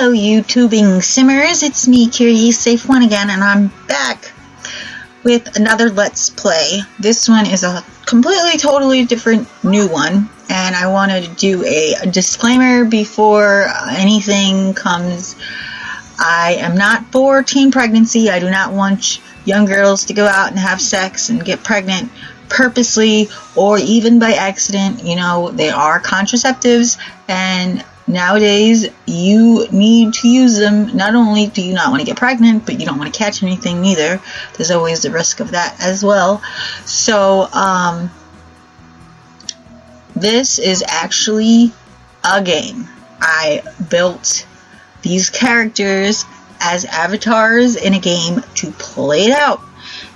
Hello YouTubing simmers, it's me, Curious Safe One again, and I'm back with another Let's Play. This one is a completely, totally different new one, and I wanted to do a disclaimer before anything comes. I am not for teen pregnancy. I do not want young girls to go out and have sex and get pregnant purposely or even by accident. You know, they are contraceptives, and nowadays you need to use them. Not only do you not want to get pregnant, but you don't want to catch anything either. There's always the risk of that as well. So this is actually a game. I built these characters as avatars in a game to play it out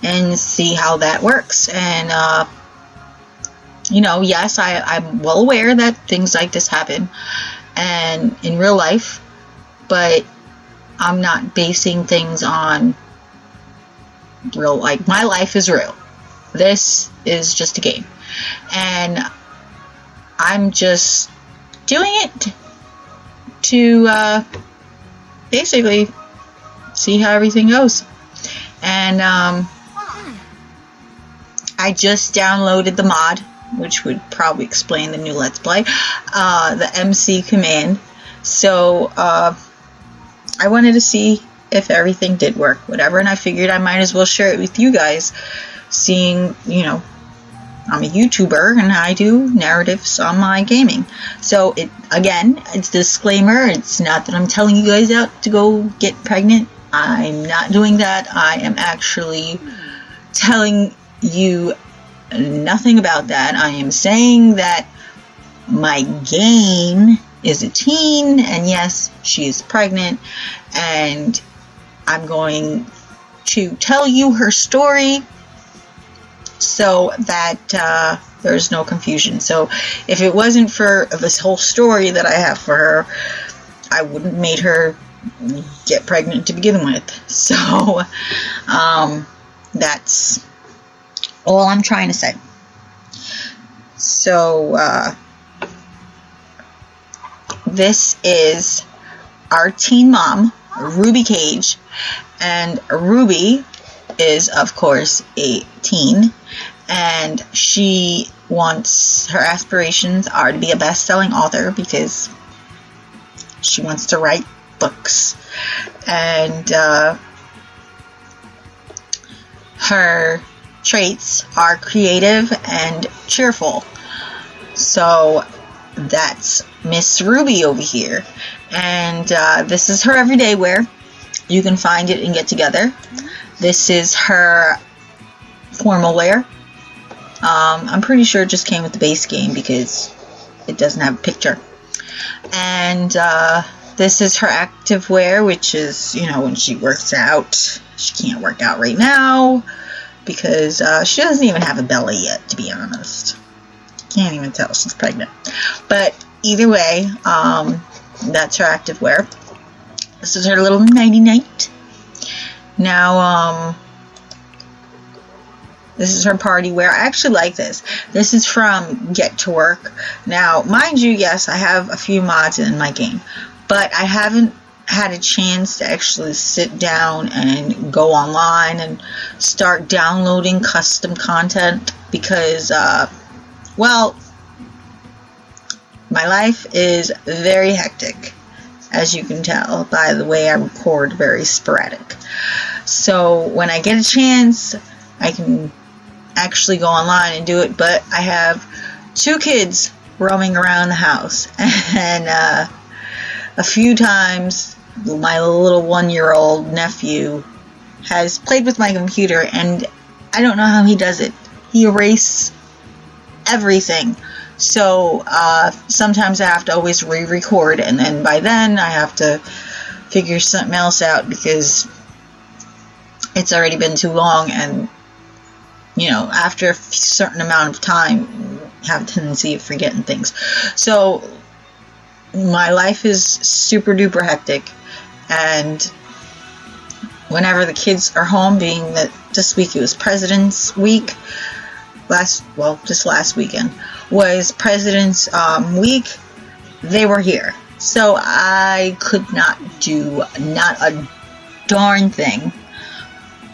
and see how that works. And you know, yes, I'm well aware that things like this happen and in real life, but I'm not basing things on real, like, my life is real. This is just a game, and I'm just doing it to basically see how everything goes. And I just downloaded the mod, which would probably explain the new Let's Play, the MC command. So I wanted to see if everything did work, whatever, and I figured I might as well share it with you guys, seeing, you know, I'm a YouTuber and I do narratives on my gaming. So again, it's a disclaimer. It's not that I'm telling you guys out to go get pregnant. I'm not doing that. I am actually telling you nothing about that. I am saying that my game is a teen, and yes, she is pregnant, and I'm going to tell you her story so that there's no confusion. So if it wasn't for this whole story that I have for her, I wouldn't have made her get pregnant to begin with. So that's all I'm trying to say. So this is our teen mom, Ruby Cage, and Ruby is, of course, a teen, and she wants, her aspirations are to be a best-selling author because she wants to write books, and her traits are creative and cheerful. So that's Miss Ruby over here, and this is her everyday wear. You can find it in Get Together. This is her formal wear. I'm pretty sure it just came with the base game because it doesn't have a picture. And this is her active wear, which is, you know, when she works out. She can't work out right now because she doesn't even have a belly yet, to be honest. Can't even tell she's pregnant. But either way, that's her active wear. This is her little nighty-night. Now, this is her party wear. I actually like this. This is from Get to Work. Now, mind you, yes, I have a few mods in my game, but I haven't had a chance to actually sit down and go online and start downloading custom content because, well, my life is very hectic, as you can tell by the way I record, very sporadic. So when I get a chance, I can actually go online and do it, but I have 2 kids roaming around the house, and a few times my little 1-year-old nephew has played with my computer, and I don't know how he does it. He erases everything. So sometimes I have to always re-record, and then by then I have to figure something else out because it's already been too long, and you know, after a certain amount of time, I have a tendency of forgetting things. So my life is super duper hectic, and whenever the kids are home, being that this week it was President's Week, just last weekend was President's Week, they were here. So I could not do not a darn thing,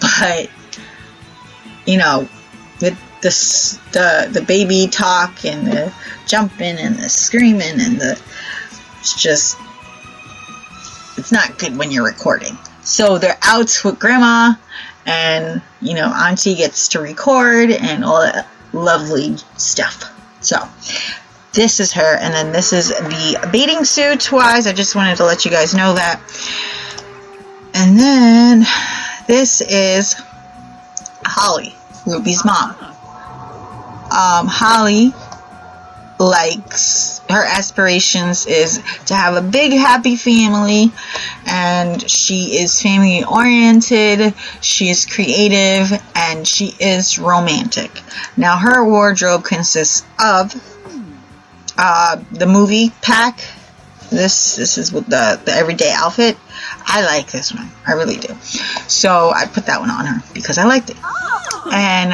but you know, with the baby talk and the jumping and the screaming and it's not good when you're recording. So they're out with grandma, and you know, auntie gets to record and all that lovely stuff. So this is her, and then this is the bathing suit wise. I just wanted to let you guys know that. And then this is Holly, Ruby's mom. Holly likes, her aspirations is to have a big happy family, and she is family oriented, she is creative, and she is romantic. Now her wardrobe consists of the movie pack. This is with the everyday outfit. I like this one, I really do. So I put that one on her because I liked it. And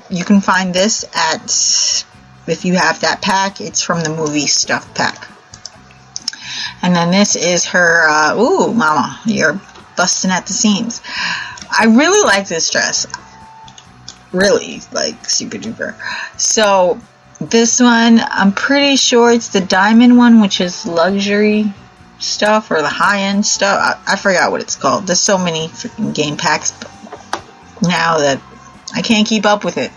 you can find this at, if you have that pack, it's from the movie stuff pack. And then this is her, ooh, mama, you're busting at the seams. I really like this dress. Really, like, super duper. So, this one, I'm pretty sure it's the diamond one, which is luxury stuff, or the high-end stuff. I forgot what it's called. There's so many freaking game packs now that I can't keep up with it.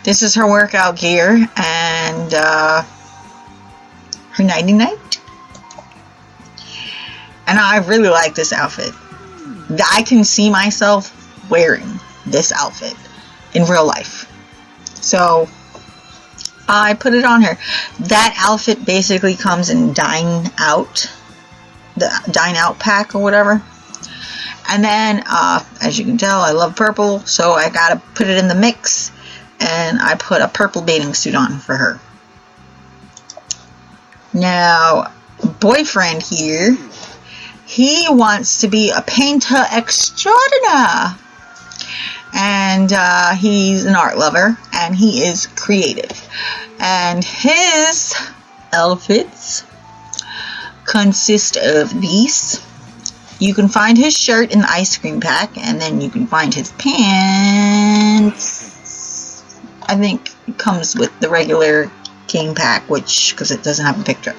This is her workout gear, and her nighty-night. And I really like this outfit. I can see myself wearing this outfit in real life. So I put it on her. That outfit basically comes in Dine Out, the Dine Out pack or whatever. And then, as you can tell, I love purple, so I gotta put it in the mix, and I put a purple bathing suit on for her. Now, boyfriend here, he wants to be a painter extraordinaire, and he's an art lover, and he is creative, and his outfits consist of these. You can find his shirt in the ice cream pack, and then you can find his pants. I think it comes with the regular game pack, because it doesn't have a picture.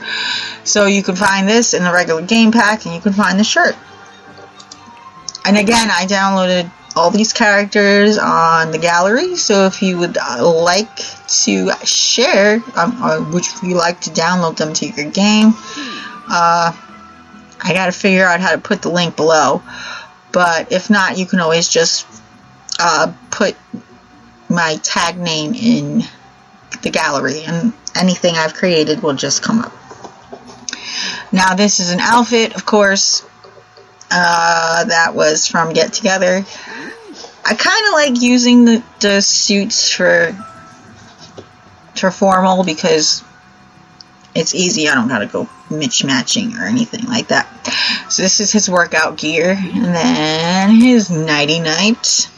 So you can find this in the regular game pack, and you can find the shirt. And again, I downloaded all these characters on the gallery, so if you would like to share, or would you like to download them to your game, I gotta figure out how to put the link below, but if not, you can always just put my tag name in the gallery, and anything I've created will just come up. Now this is an outfit, of course, that was from Get Together. I kind of like using the suits for formal, because it's easy. I don't gotta go mismatching or anything like that. So this is his workout gear, and then his nighty-night,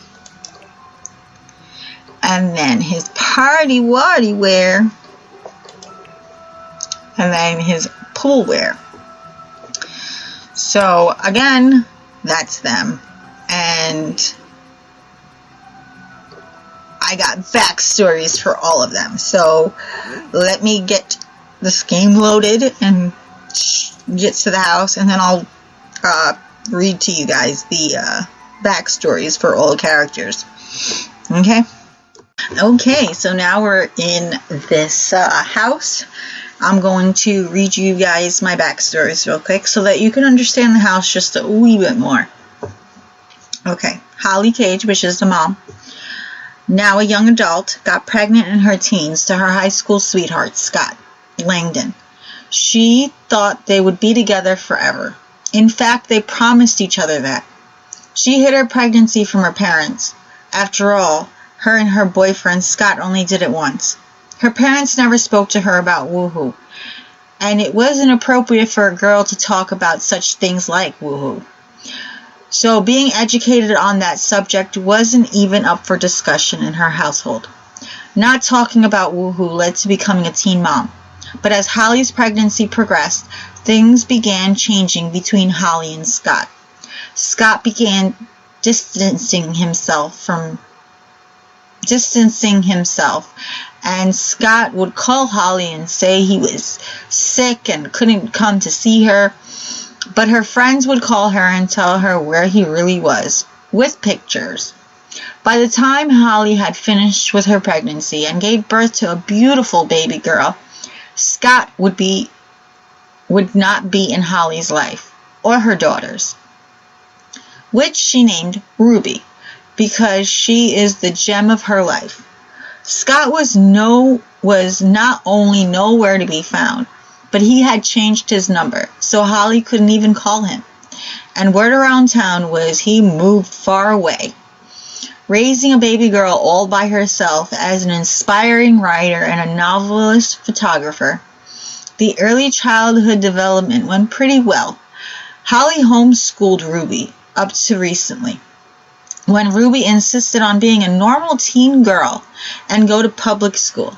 and then his party waddy wear, and then his pool wear. So again, that's them, and I got backstories for all of them. So let me get this game loaded and get to the house, and then I'll read to you guys the backstories for all the characters. Okay, so now we're in this house. I'm going to read you guys my backstories real quick so that you can understand the house just a wee bit more. Okay, Holly Cage, which is the mom, now a young adult, got pregnant in her teens to her high school sweetheart, Scott Langdon. She thought they would be together forever. In fact, they promised each other that. She hid her pregnancy from her parents. After all, her and her boyfriend Scott only did it once. Her parents never spoke to her about woohoo, and it wasn't appropriate for a girl to talk about such things like woohoo. So being educated on that subject wasn't even up for discussion in her household. Not talking about woohoo led to becoming a teen mom. But as Holly's pregnancy progressed, things began changing between Holly and Scott. Scott began distancing himself, and Scott would call Holly and say he was sick and couldn't come to see her. But her friends would call her and tell her where he really was, with pictures. By the time Holly had finished with her pregnancy and gave birth to a beautiful baby girl, Scott would not be in Holly's life, or her daughter's, which she named Ruby, because she is the gem of her life. Scott was not only nowhere to be found, but he had changed his number, so Holly couldn't even call him. And word around town was he moved far away, raising a baby girl all by herself as an inspiring writer and a novelist photographer. The early childhood development went pretty well. Holly homeschooled Ruby up to recently, when Ruby insisted on being a normal teen girl and go to public school.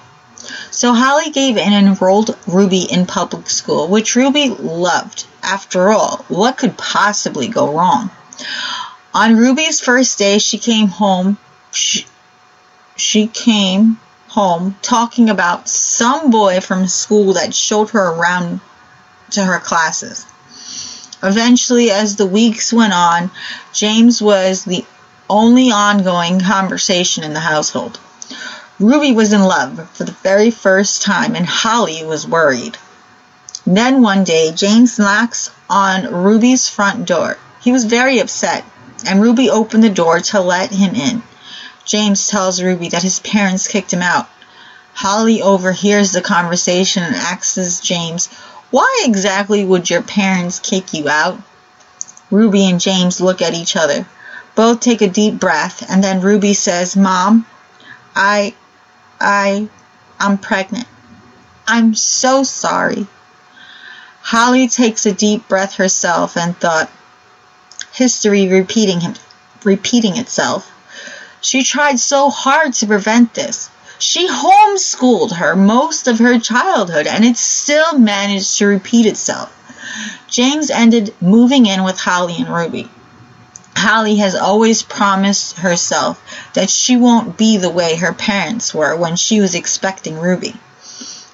So Holly gave and enrolled Ruby in public school, which Ruby loved. After all, what could possibly go wrong? On Ruby's first day, she came home talking about some boy from school that showed her around to her classes. Eventually, as the weeks went on, James was the only ongoing conversation in the household. Ruby was in love for the very first time, and Holly was worried. Then one day, James knocks on Ruby's front door. He was very upset, and Ruby opened the door to let him in. James tells Ruby that his parents kicked him out. Holly overhears the conversation and asks James, "Why exactly would your parents kick you out?" Ruby and James look at each other. Both take a deep breath, and then Ruby says, "Mom, I'm pregnant. I'm so sorry." Holly takes a deep breath herself and thought, history repeating itself. She tried so hard to prevent this. She homeschooled her most of her childhood, and it still managed to repeat itself. James ended moving in with Holly and Ruby. Holly has always promised herself that she won't be the way her parents were when she was expecting Ruby.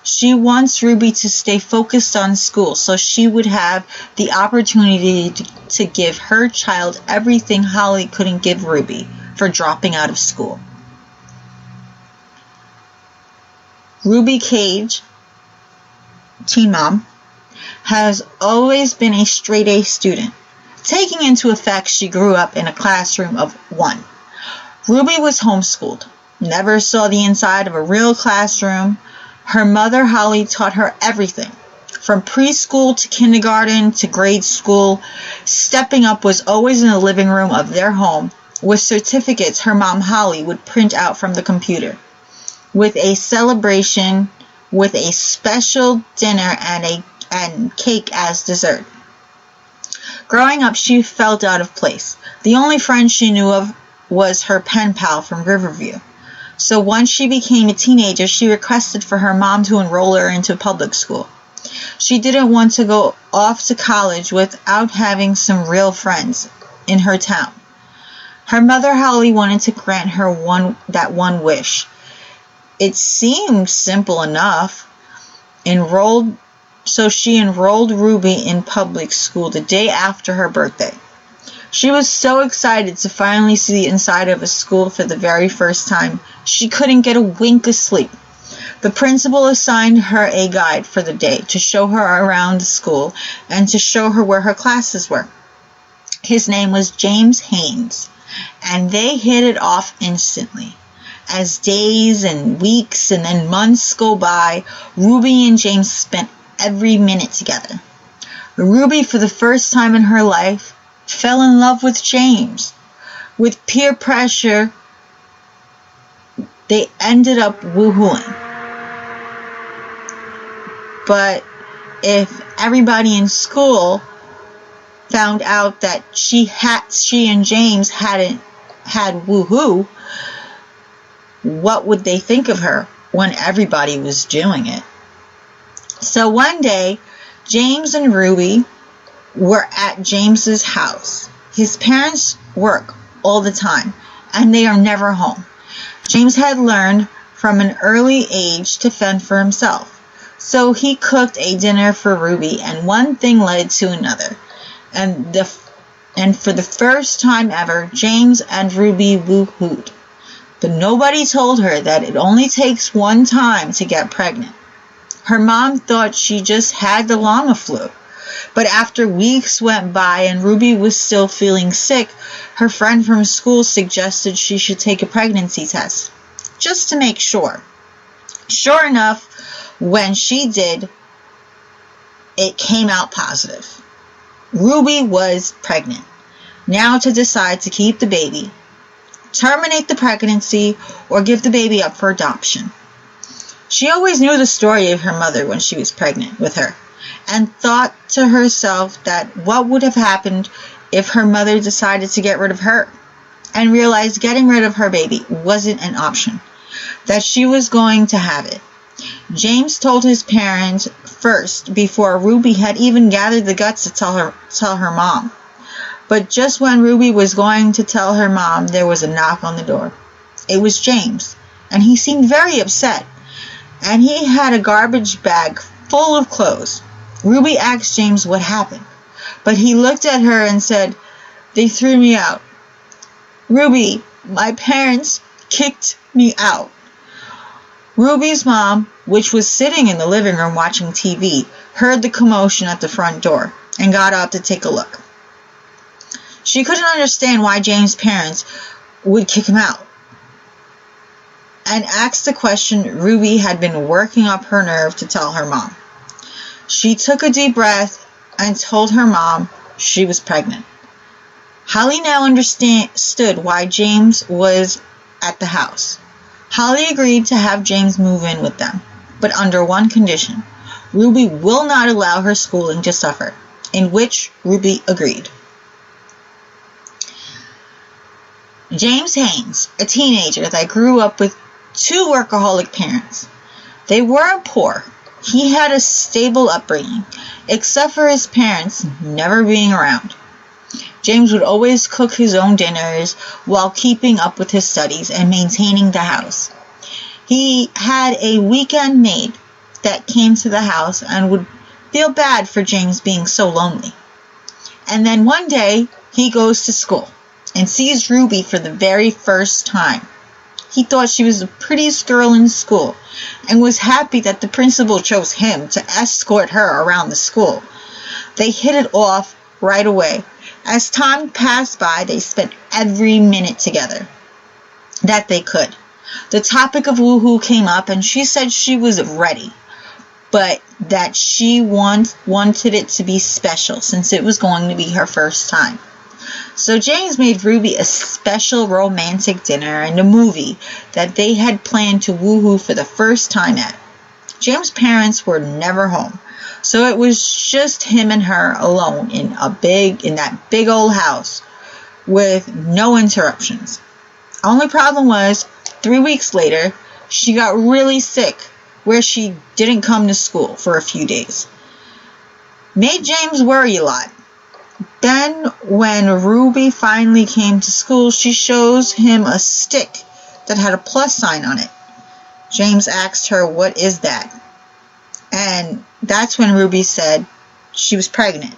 She wants Ruby to stay focused on school so she would have the opportunity to give her child everything Holly couldn't give Ruby for dropping out of school. Ruby Cage, teen mom, has always been a straight-A student, taking into effect she grew up in a classroom of 1. Ruby was homeschooled, never saw the inside of a real classroom. Her mother, Holly, taught her everything, from preschool to kindergarten to grade school. Stepping up was always in the living room of their home, with certificates her mom, Holly, would print out from the computer, with a celebration, with a special dinner and cake as dessert. Growing up, she felt out of place. The only friend she knew of was her pen pal from Riverview. So once she became a teenager, she requested for her mom to enroll her into public school. She didn't want to go off to college without having some real friends in her town. Her mother, Holly, wanted to grant her that one wish. It seemed simple enough. So she enrolled Ruby in public school the day after her birthday. She was so excited to finally see the inside of a school for the very first time, she couldn't get a wink of sleep. The principal assigned her a guide for the day to show her around the school and to show her where her classes were. His name was James Haines, and they hit it off instantly. As days and weeks and then months go by, Ruby and James spent every minute together. Ruby, for the first time in her life, fell in love with James. With peer pressure, they ended up woohooing. But if everybody in school found out that she and James hadn't had woohoo, what would they think of her when everybody was doing it? So one day, James and Ruby were at James's house. His parents work all the time, and they are never home. James had learned from an early age to fend for himself. So he cooked a dinner for Ruby, and one thing led to another. And for the first time ever, James and Ruby woo-hooed. But nobody told her that it only takes one time to get pregnant. Her mom thought she just had the llama flu. But after weeks went by and Ruby was still feeling sick, her friend from school suggested she should take a pregnancy test, just to make sure. Sure enough, when she did, it came out positive. Ruby was pregnant. Now to decide to keep the baby, terminate the pregnancy, or give the baby up for adoption. She always knew the story of her mother when she was pregnant with her, and thought to herself that what would have happened if her mother decided to get rid of her, and realized getting rid of her baby wasn't an option, that she was going to have it. James told his parents first before Ruby had even gathered the guts to tell her mom. But just when Ruby was going to tell her mom, there was a knock on the door. It was James, and he seemed very upset, and he had a garbage bag full of clothes. Ruby asked James what happened, but he looked at her and said, "They threw me out. Ruby, my parents kicked me out." Ruby's mom, which was sitting in the living room watching TV, heard the commotion at the front door and got up to take a look. She couldn't understand why James' parents would kick him out, and asked the question Ruby had been working up her nerve to tell her mom. She took a deep breath and told her mom she was pregnant. Holly now understood why James was at the house. Holly agreed to have James move in with them, but under one condition. Ruby will not allow her schooling to suffer, in which Ruby agreed. James Haines, a teenager that grew up with two workaholic parents. They weren't poor. He had a stable upbringing, except for his parents never being around. James would always cook his own dinners while keeping up with his studies and maintaining the house. He had a weekend maid that came to the house and would feel bad for James being so lonely. And then one day, he goes to school and sees Ruby for the very first time. He thought she was the prettiest girl in school and was happy that the principal chose him to escort her around the school. They hit it off right away. As time passed by, they spent every minute together that they could. The topic of woohoo came up, and she said she was ready, but that she wanted it to be special since it was going to be her first time. So James made Ruby a special romantic dinner and a movie that they had planned to woohoo for the first time at. James' parents were never home, so it was just him and her alone in that big old house with no interruptions. Only problem was, 3 weeks later, she got really sick, where she didn't come to school for a few days. Made James worry a lot. Then, when Ruby finally came to school, she shows him a stick that had a plus sign on it. James asked her, "What is that?" And that's when Ruby said she was pregnant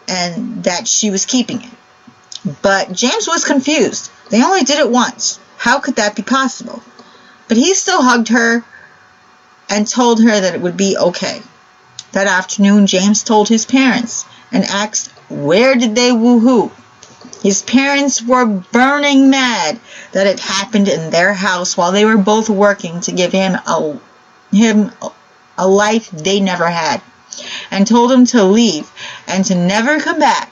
and that she was keeping it. But James was confused. They only did it once. How could that be possible? But he still hugged her and told her that it would be okay. That afternoon, James told his parents and asked where did they woohoo. His parents were burning mad that it happened in their house while they were both working to give him a life they never had, and told him to leave and to never come back,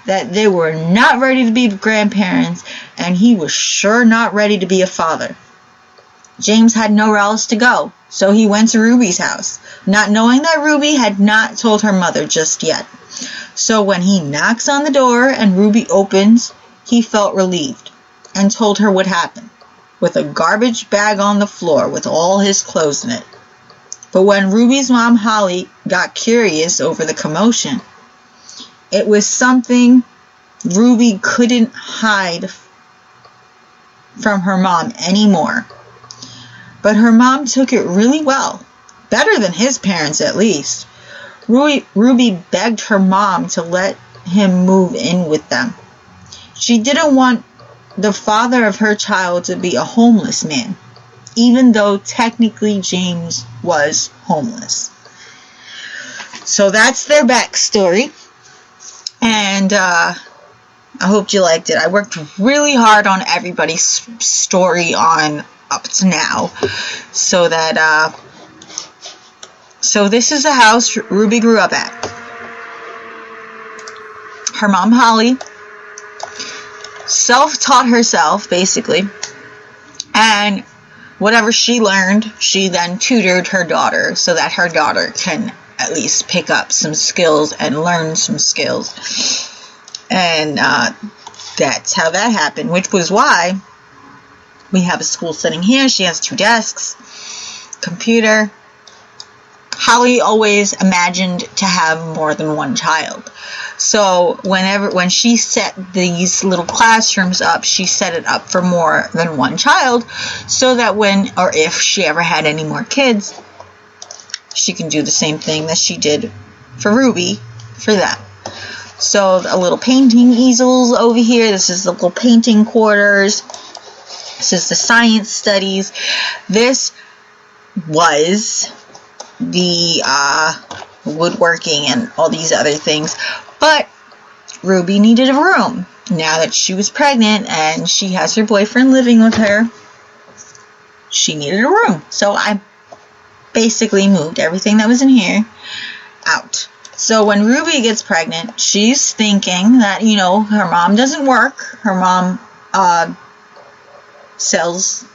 that they were not ready to be grandparents, and he was sure not ready to be a father. James had nowhere else to go, so he went to Ruby's house, not knowing that Ruby had not told her mother just yet. So when he knocks on the door and Ruby opens, he felt relieved and told her what happened, with a garbage bag on the floor with all his clothes in it. But when Ruby's mom, Holly, got curious over the commotion, it was something Ruby couldn't hide from her mom anymore. But her mom took it really well, better than his parents at least. Ruby begged her mom to let him move in with them. She didn't want the father of her child to be a homeless man, even though technically James was homeless. So that's their backstory. And I hope you liked it. I worked really hard on everybody's story on up to now. So that, so this is the house Ruby grew up at. Her mom, Holly, self-taught herself, basically. And whatever she learned, she then tutored her daughter so that her daughter can at least pick up some skills and learn some skills. And that's how that happened, which was why we have a school sitting here. She has 2 desks, computer. Holly always imagined to have more than one child. So when she set these little classrooms up, she set it up for more than one child, so that when, or if she ever had any more kids, she can do the same thing that she did for Ruby for them. So a little painting easels over here. This is the little painting quarters. This is the science studies. This was the woodworking and all these other things. But Ruby needed a room. Now that she was pregnant and she has her boyfriend living with her, she needed a room. So I basically moved everything that was in here out. So when Ruby gets pregnant, she's thinking that, you know, her mom doesn't work. Her mom sells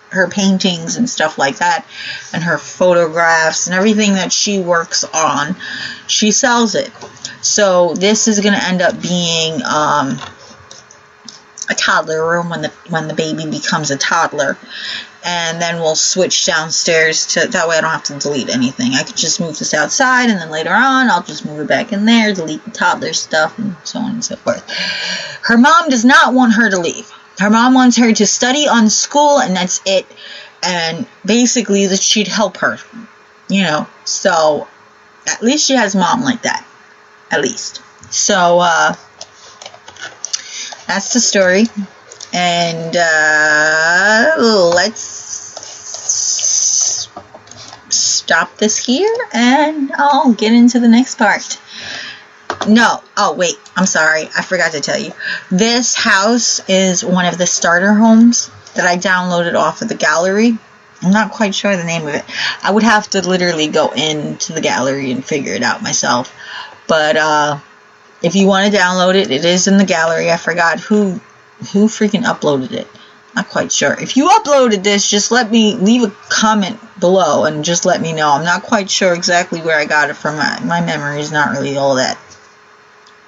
her paintings and stuff like that, and her photographs and everything that she works on, she sells it. So this is going to end up being a toddler room when the baby becomes a toddler. And then we'll switch downstairs to, that way I don't have to delete anything. I could just move this outside, and then later on I'll just move it back in there, delete the toddler stuff, and so on and so forth. Her mom does not want her to leave. Her mom wants her to study on school, and that's it. And basically that she'd help her, you know. So at least she has mom like that. At least. So that's the story. And let's stop this here, and I'll get into the next part. No, oh wait, I'm sorry, I forgot to tell you. This house is one of the starter homes that I downloaded off of the gallery. I'm not quite sure the name of it. I would have to literally go into the gallery and figure it out myself. But if you want to download it, it is in the gallery. I forgot who freaking uploaded it. Not quite sure. If you uploaded this, just leave a comment below and just let me know. I'm not quite sure exactly where I got it from. My memory is not really all that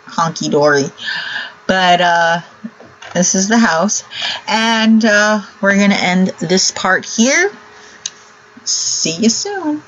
honky-dory. But this is the house. And we're going to end this part here. See you soon.